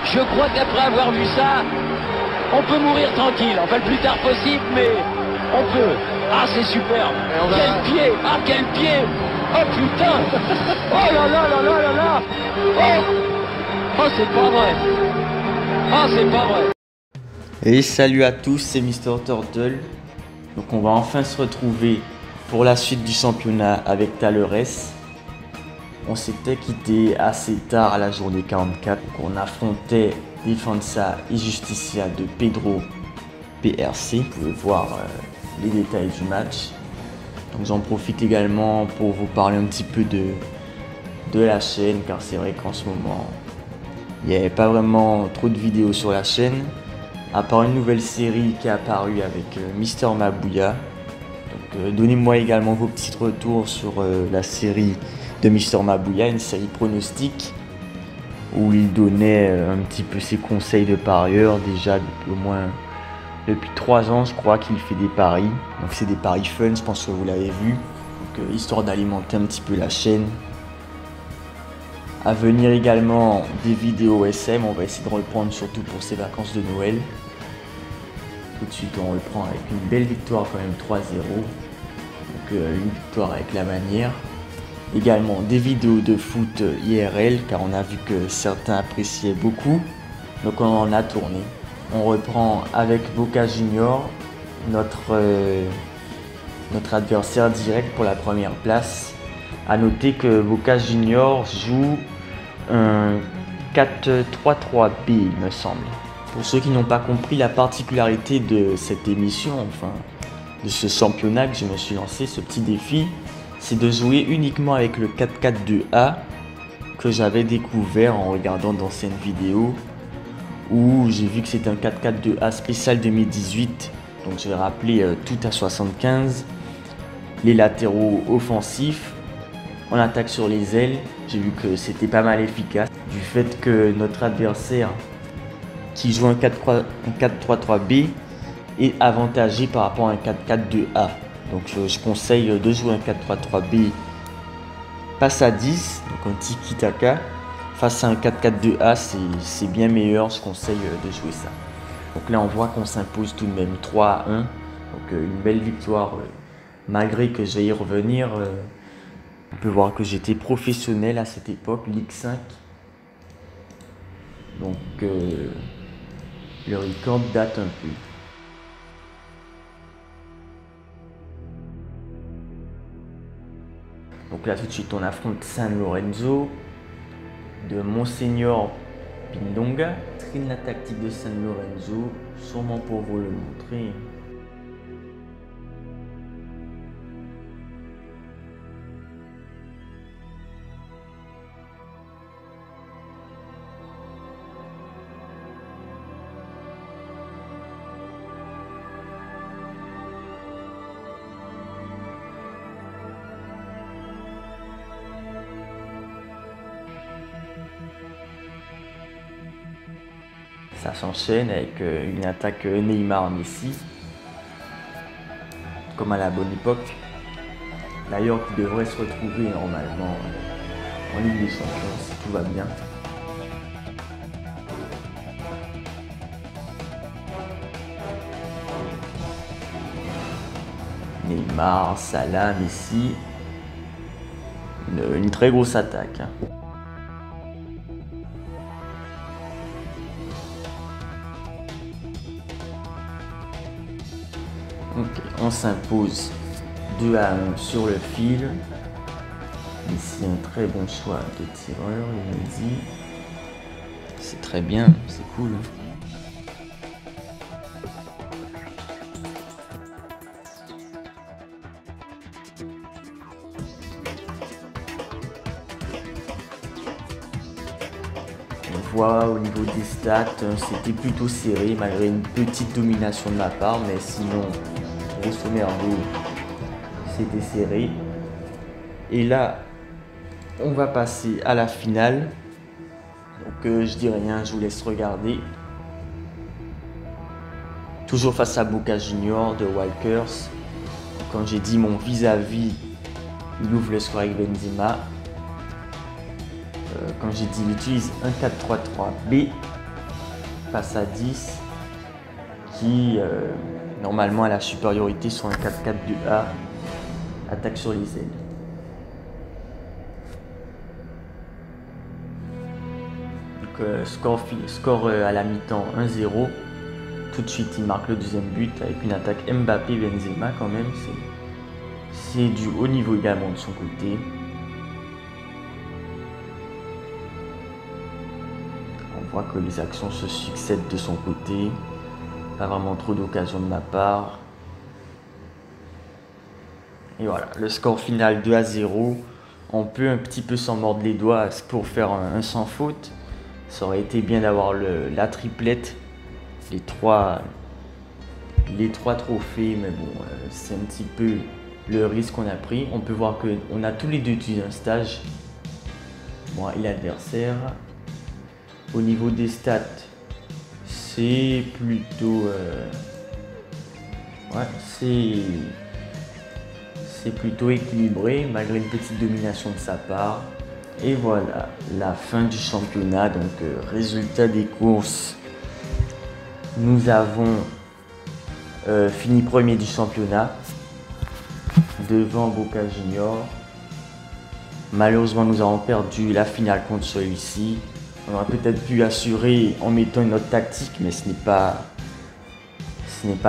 Je crois qu'après avoir vu ça, on peut mourir tranquille. Enfin, le plus tard possible, mais on peut. Ah, c'est superbe. Quel pied. Ah, quel pied. Oh, putain. Oh là là là là là là. Oh, c'est pas vrai. Ah, c'est pas vrai. Et salut à tous, c'est Mr Turtle. Donc on va enfin se retrouver pour la suite du championnat avec Talleres. On s'était quitté assez tard à la journée 44. Donc on affrontait Defensa et Justicia de Pedro PRC. Vous pouvez voir les détails du match. Donc j'en profite également pour vous parler un petit peu de la chaîne, car c'est vrai qu'en ce moment il n'y avait pas vraiment trop de vidéos sur la chaîne, à part une nouvelle série qui est apparue avec Mister Mabouya. Donc donnez-moi également vos petits retours sur la série de Mister Mabouya, une série pronostique où il donnait un petit peu ses conseils de parieur déjà depuis 3 ans, je crois qu'il fait des paris. Donc c'est des paris fun, je pense que vous l'avez vu, donc histoire d'alimenter un petit peu la chaîne. À venir également des vidéos SM, on va essayer de reprendre surtout pour ces vacances de Noël. Tout de suite on reprend avec une belle victoire quand même, 3-0. Donc une victoire avec la manière. Également des vidéos de foot IRL, car on a vu que certains appréciaient beaucoup. Donc on en a tourné. On reprend avec Boca Junior, notre adversaire direct pour la première place. A noter que Boca Junior joue un 4-3-3B, il me semble. Pour ceux qui n'ont pas compris la particularité de cette émission, enfin de ce championnat que je me suis lancé, ce petit défi, c'est de jouer uniquement avec le 4-4-2A que j'avais découvert en regardant d'anciennes vidéos, où j'ai vu que c'est un 4-4-2A spécial 2018. Donc je vais rappeler tout à 75, les latéraux offensifs, on attaque sur les ailes. J'ai vu que c'était pas mal efficace, du fait que notre adversaire qui joue un 4-3-3B est avantagé par rapport à un 4-4-2A. Donc je conseille de jouer un 4-3-3B passe à 10, donc un tiki-taka. Face à un 4-4-2A, c'est bien meilleur, je conseille de jouer ça. Donc là on voit qu'on s'impose tout de même 3-1. Donc une belle victoire, malgré que je vais y revenir. On peut voir que j'étais professionnel à cette époque, Ligue 5. Donc le record date un peu. Donc là tout de suite on affronte San Lorenzo de Monseigneur Pindonga. La tactique de San Lorenzo, sûrement pour vous le montrer. Ça s'enchaîne avec une attaque Neymar-Messi, comme à la bonne époque. D'ailleurs, qui devrait se retrouver normalement en Ligue des Champions si tout va bien. Neymar, Salah, Messi. Une très grosse attaque. Okay, on s'impose 2-1 sur le fil. Ici un très bon choix de tireur, il me dit. C'est très bien, c'est cool. On voit au niveau des stats, c'était plutôt serré malgré une petite domination de ma part, mais sinon, grosso merdo, c'était serré. Et là, on va passer à la finale. Donc je dis rien, je vous laisse regarder. Toujours face à Boca Junior de Walkers. Quand j'ai dit mon vis-à-vis, il ouvre le score avec Benzema. Quand j'ai dit il utilise un 4-3-3B, face à 10 qui normalement a la supériorité sur un 4-4-2-A, attaque sur les ailes. Donc score à la mi-temps 1-0. Tout de suite il marque le deuxième but avec une attaque Mbappé-Benzema quand même. C'est du haut niveau également de son côté. On voit que les actions se succèdent de son côté. Pas vraiment trop d'occasions de ma part. Et voilà, le score final 2-0. On peut un petit peu s'en mordre les doigts pour faire un sans faute. Ça aurait été bien d'avoir la triplette, les trois trophées, mais bon, c'est un petit peu le risque qu'on a pris. On peut voir qu'on a tous les deux utilisé un stage, moi et l'adversaire. Au niveau des stats, c'est plutôt c'est plutôt équilibré malgré une petite domination de sa part. Et voilà, la fin du championnat. Donc résultat des courses, nous avons fini premier du championnat devant Boca Juniors. Malheureusement, nous avons perdu la finale contre celui-ci. On aurait peut-être pu assurer en mettant une autre tactique, mais ce n'est pas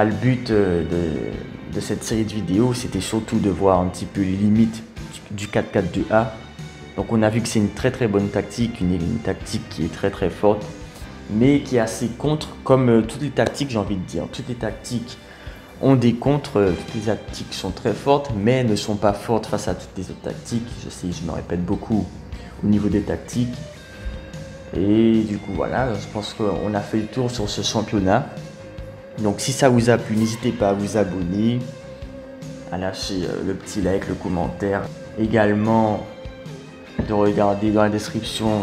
le but de cette série de vidéos. C'était surtout de voir un petit peu les limites du 4-4-2-A. Donc on a vu que c'est une très très bonne tactique, une tactique qui est très très forte, mais qui est assez contre, comme toutes les tactiques, j'ai envie de dire. Toutes les tactiques ont des contres, toutes les tactiques sont très fortes, mais ne sont pas fortes face à toutes les autres tactiques. Je sais, je me répète beaucoup au niveau des tactiques. Et du coup voilà, je pense qu'on a fait le tour sur ce championnat. Donc si ça vous a plu, n'hésitez pas à vous abonner, à lâcher le petit like, le commentaire. Également de regarder dans la description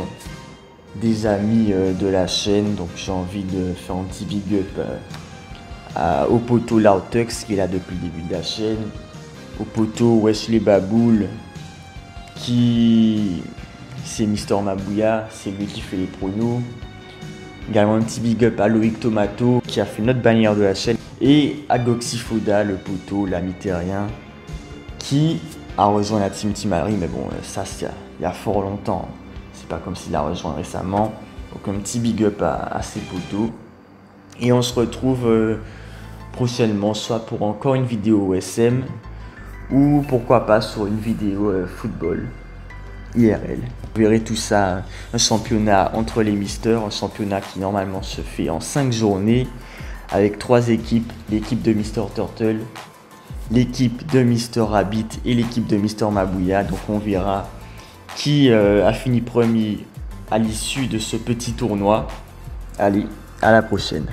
des amis de la chaîne. Donc j'ai envie de faire un petit big up au poteau Lautux qui est là depuis le début de la chaîne, au poteau Wesley Baboul qui c'est Mister Mabouya, c'est lui qui fait les pronos. Également un petit big up à Loïc Tomato qui a fait notre bannière de la chaîne, et à Goxifoda, le poteau, l'ami terrien, qui a rejoint la team Timari, mais bon, ça c'est il y a fort longtemps, c'est pas comme s'il a rejoint récemment. Donc un petit big up à ces poteaux, et on se retrouve prochainement, soit pour encore une vidéo OSM, ou pourquoi pas sur une vidéo football IRL. Vous verrez tout ça, un championnat entre les misters, un championnat qui normalement se fait en 5 journées, avec 3 équipes, l'équipe de Mister Turtle, l'équipe de Mister Rabbit et l'équipe de Mister Mabouya. Donc on verra qui a fini premier à l'issue de ce petit tournoi. Allez, à la prochaine.